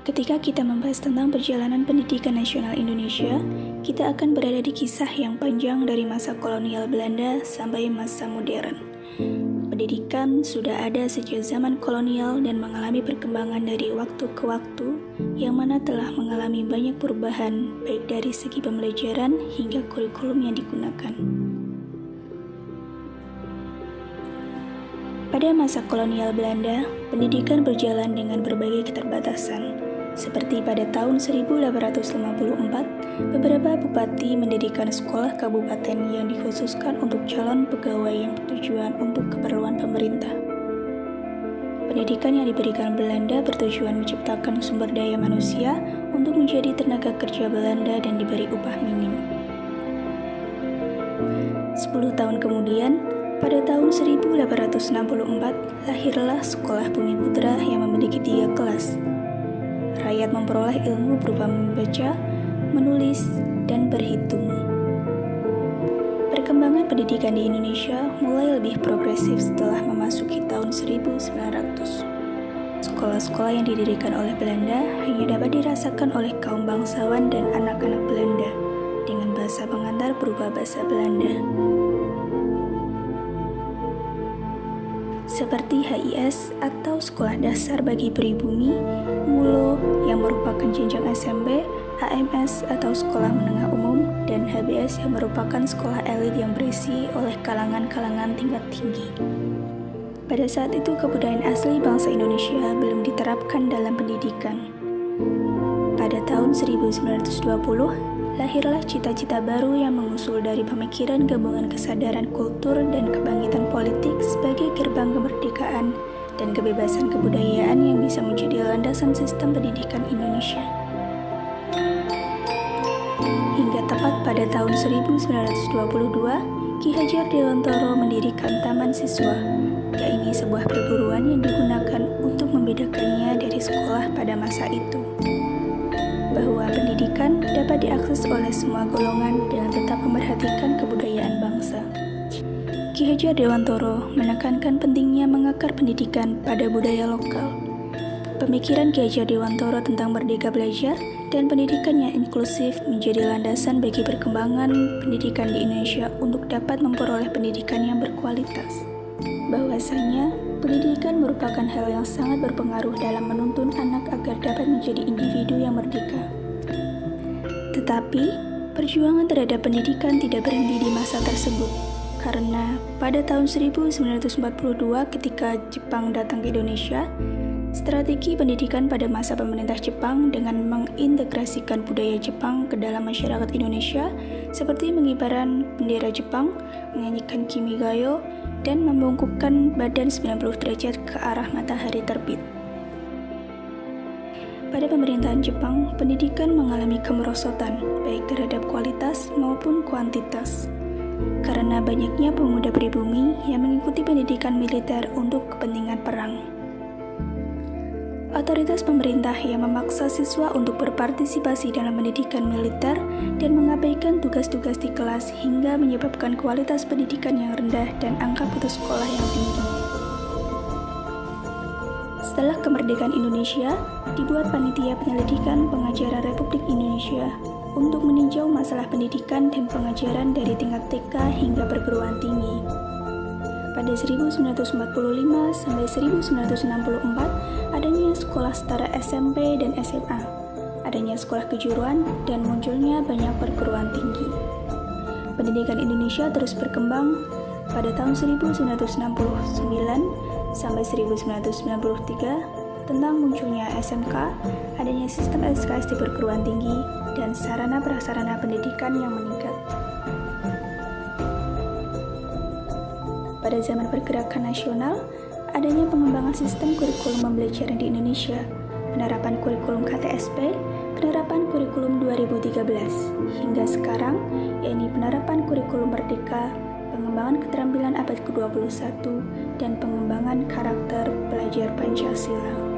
Ketika kita membahas tentang perjalanan pendidikan nasional Indonesia, kita akan berada di kisah yang panjang dari masa kolonial Belanda sampai masa modern. Pendidikan sudah ada sejak zaman kolonial dan mengalami perkembangan dari waktu ke waktu, yang mana telah mengalami banyak perubahan baik dari segi pembelajaran hingga kurikulum yang digunakan. Pada masa kolonial Belanda, pendidikan berjalan dengan berbagai keterbatasan. Seperti pada tahun 1854, beberapa bupati mendirikan sekolah kabupaten yang dikhususkan untuk calon pegawai yang bertujuan untuk keperluan pemerintah. Pendidikan yang diberikan Belanda bertujuan menciptakan sumber daya manusia untuk menjadi tenaga kerja Belanda dan diberi upah minim. 10 tahun kemudian, pada tahun 1864, lahirlah Sekolah Bumiputra yang memiliki 3 kelas. Rakyat memperoleh ilmu berupa membaca, menulis, dan berhitung. Perkembangan pendidikan di Indonesia mulai lebih progresif setelah memasuki tahun 1900. Sekolah-sekolah yang didirikan oleh Belanda hanya dapat dirasakan oleh kaum bangsawan dan anak-anak Belanda, dengan bahasa pengantar berupa bahasa Belanda. Seperti HIS atau Sekolah Dasar bagi Pribumi, MULO yang merupakan jenjang SMP, AMS atau Sekolah Menengah Umum, dan HBS yang merupakan sekolah elit yang berisi oleh kalangan-kalangan tingkat tinggi. Pada saat itu kebudayaan asli bangsa Indonesia belum diterapkan dalam pendidikan. Pada tahun 1920, lahirlah cita-cita baru yang mengusul dari pemikiran gabungan kesadaran kultur dan kebangkitan politik sebagai gerbang kemerdekaan dan kebebasan kebudayaan yang bisa menjadi landasan sistem pendidikan Indonesia. Hingga tepat pada tahun 1922, Ki Hajar Dewantara mendirikan Taman Siswa, yaitu sebuah perguruan yang digunakan untuk membedakannya dari sekolah pada masa itu, bahwa pendidikan dapat diakses oleh semua golongan dengan tetap memperhatikan kebudayaan bangsa. Ki Hajar Dewantara menekankan pentingnya mengakar pendidikan pada budaya lokal. Pemikiran Ki Hajar Dewantara tentang merdeka belajar dan pendidikan yang inklusif menjadi landasan bagi perkembangan pendidikan di Indonesia untuk dapat memperoleh pendidikan yang berkualitas. Bahwasanya, pendidikan merupakan hal yang sangat berpengaruh dalam menuntun anak agar dapat menjadi individu yang merdeka. Tetapi, perjuangan terhadap pendidikan tidak berhenti di masa tersebut, karena pada tahun 1942 ketika Jepang datang ke Indonesia, strategi pendidikan pada masa pemerintah Jepang dengan mengintegrasikan budaya Jepang ke dalam masyarakat Indonesia seperti mengibarkan bendera Jepang, menyanyikan Kimigayo, dan membungkukkan badan 90 derajat ke arah matahari terbit. Pada pemerintahan Jepang, pendidikan mengalami kemerosotan, baik terhadap kualitas maupun kuantitas. Karena banyaknya pemuda pribumi yang mengikuti pendidikan militer untuk kepentingan perang. Otoritas pemerintah yang memaksa siswa untuk berpartisipasi dalam pendidikan militer dan mengabaikan tugas-tugas di kelas hingga menyebabkan kualitas pendidikan yang rendah dan angka putus sekolah yang tinggi. Setelah kemerdekaan Indonesia, dibuat Panitia Penyelidikan Pengajaran Republik Indonesia untuk meninjau masalah pendidikan dan pengajaran dari tingkat TK hingga perguruan tinggi. Pada 1945 sampai 1964, adanya sekolah setara SMP dan SMA, adanya sekolah kejuruan, dan munculnya banyak perguruan tinggi. Pendidikan Indonesia terus berkembang. Pada tahun 1969 sampai 1993, tentang munculnya SMK, adanya sistem SKS di perguruan tinggi, dan sarana prasarana pendidikan yang meningkat. Pada zaman pergerakan nasional, adanya pengembangan sistem kurikulum pembelajaran di Indonesia, penerapan kurikulum KTSP, penerapan kurikulum 2013, hingga sekarang, yaitu penerapan kurikulum merdeka, pengembangan keterampilan abad ke-21, dan pengembangan karakter pelajar Pancasila.